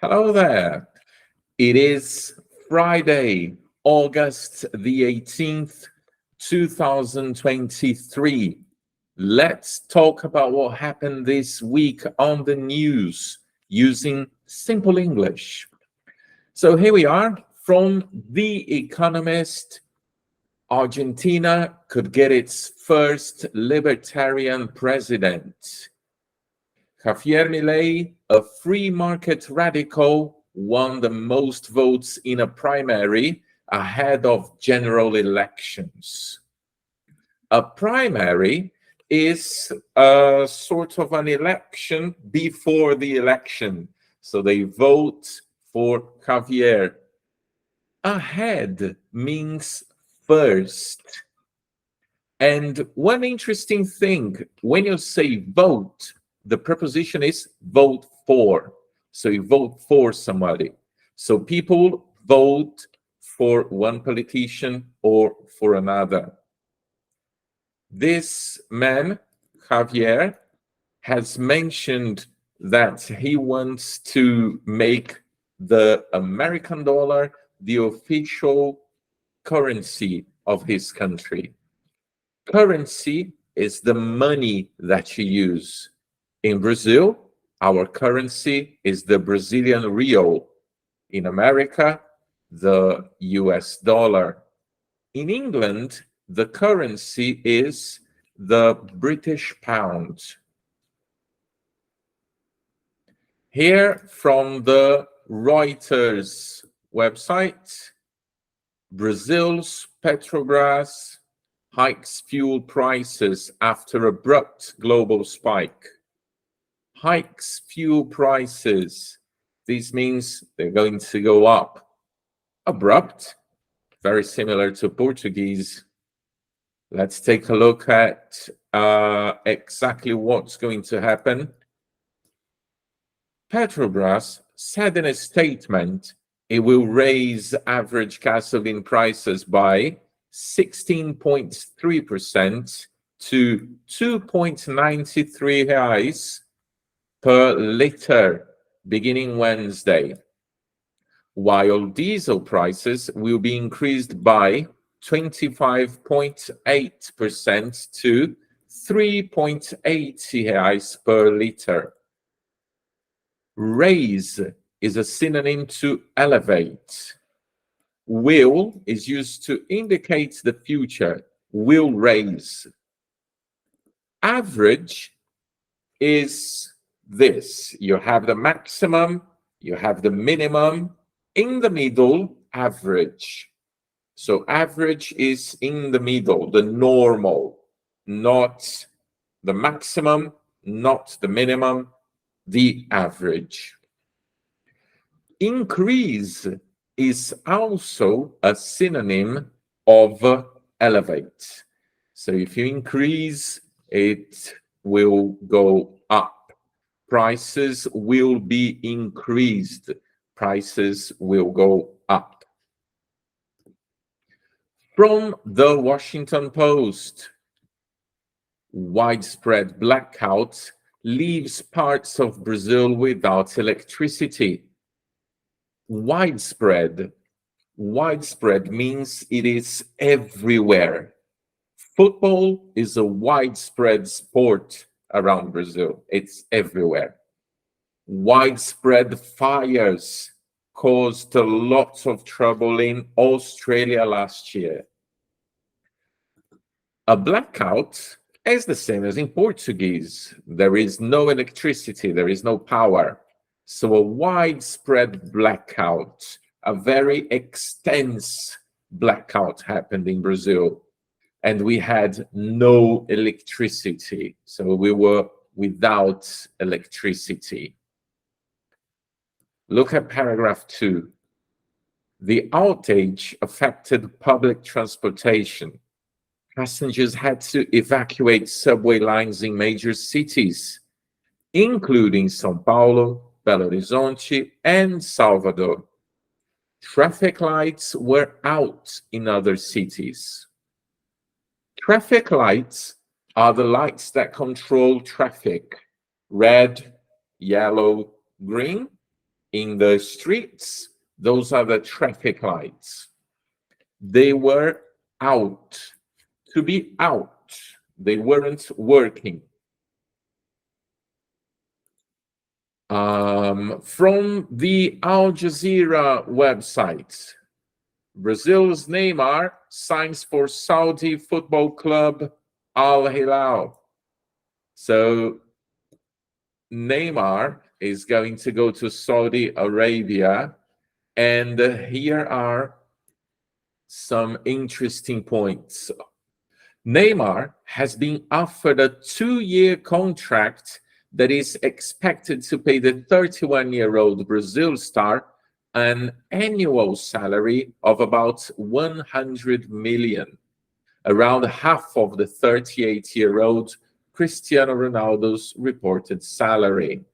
Hello there. It is Friday, August the 18th, 2023. Let's talk about what happened this week on the news using simple English. So here we are from The Economist. Argentina could get its first libertarian president. Javier Milei, a free market radical, won the most votes in a primary ahead of general elections. A primary is a sort of an election before the election. So they vote for Javier. Ahead means first. And one interesting thing, when you say vote, the preposition is vote for. So you vote for somebody. So people vote for one politician or for another. This man, Javier, has mentioned that he wants to make the American dollar the official currency of his country. Currency is the money that you use. In Brazil, our currency is the Brazilian real. In America, the US dollar. In England, the currency is the British pound. Here from the Reuters website, Brazil's Petrobras hikes fuel prices after abrupt global spike. Hikes fuel prices. This means they're going to go up. Abrupt, very similar to Portuguese. Let's take a look at exactly what's going to happen. Petrobras said in a statement it will raise average gasoline prices by 16.3% to 2.93 reais per liter beginning Wednesday, while diesel prices will be increased by 25.8% to 3.80 reais per liter. Raise is a synonym to elevate. Will is used to indicate the future. Will raise. Average is this. You have the maximum, you have the minimum, in the middle, average. So average is in the middle, the normal, not the maximum, not the minimum, the average. Increase is also a synonym of elevate. So if you increase, it will go up. Prices will be increased. Prices will go up. From the Washington Post, widespread blackout leaves parts of Brazil without electricity. Widespread means it is everywhere. Football is a widespread sport around Brazil. It's everywhere. Widespread fires caused a lot of trouble in Australia last year. A blackout is the same as in Portuguese. There is no electricity, there is no power. So a widespread blackout, a very extensive blackout happened in Brazil. And we had no electricity. So we were without electricity. Look at paragraph 2. The outage affected public transportation. Passengers had to evacuate subway lines in major cities, including São Paulo, Belo Horizonte, and Salvador. Traffic lights were out in other cities. Traffic lights are the lights that control traffic. Red, yellow, green. in the streets. Those are the traffic lights. They were out. To be out. They weren't working. From the Al Jazeera website, Brazil's Neymar signs for Saudi football club Al Hilal. So Neymar is going to go to Saudi Arabia, and here are some interesting points. Neymar has been offered a 2-year contract that is expected to pay the 31-year-old Brazil star an annual salary of about 100 million, around half of the 38-year-old Cristiano Ronaldo's reported salary.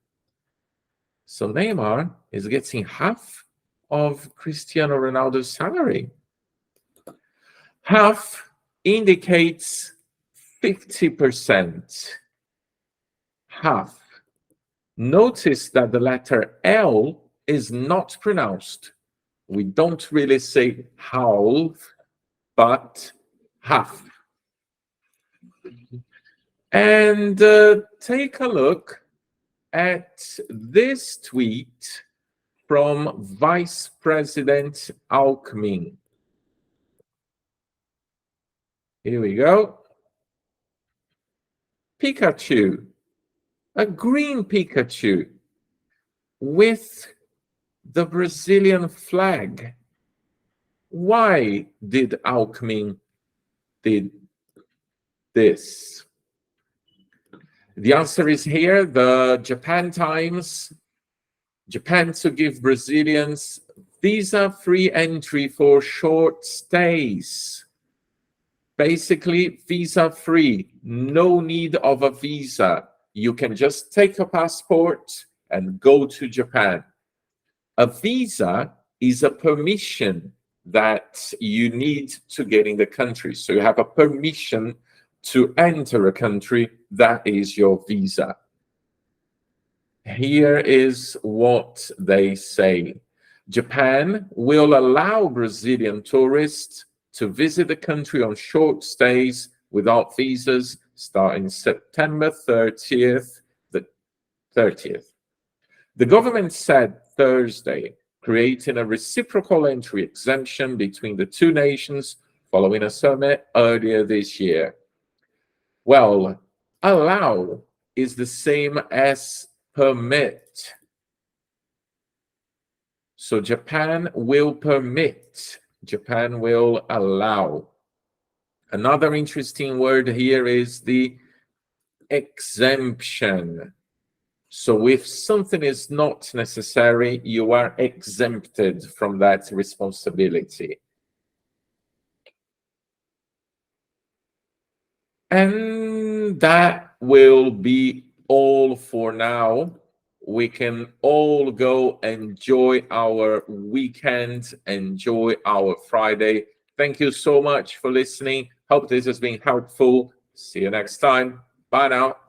So Neymar is getting half of Cristiano Ronaldo's salary. Half indicates 50%. Half. Notice that the letter L is not pronounced. We don't really say half, but half. And take a look at this tweet from Vice President ALCKMIN. Here we go. Pikachu, a green Pikachu with the Brazilian flag. Why did ALCKMIN did this? The answer is here, the Japan Times. Japan to give Brazilians visa-free entry for short stays. Basically, visa-free, no need of a visa. You can just take a passport and go to Japan. A visa is a permission that you need to get in the country. So you have a permission to enter a country, that is your visa. Here is what they say. Japan will allow Brazilian tourists to visit the country on short stays without visas starting September 30th. The government said Thursday, creating a reciprocal entry exemption between the two nations following a summit earlier this year. Well, allow is the same as permit. So Japan will permit, Japan will allow. Another interesting word here is the exemption. So if something is not necessary, you are exempted from that responsibility. And that will be all for now. We can all go enjoy our weekend, enjoy our Friday. Thank you so much for listening. Hope this has been helpful. See you next time. Bye now.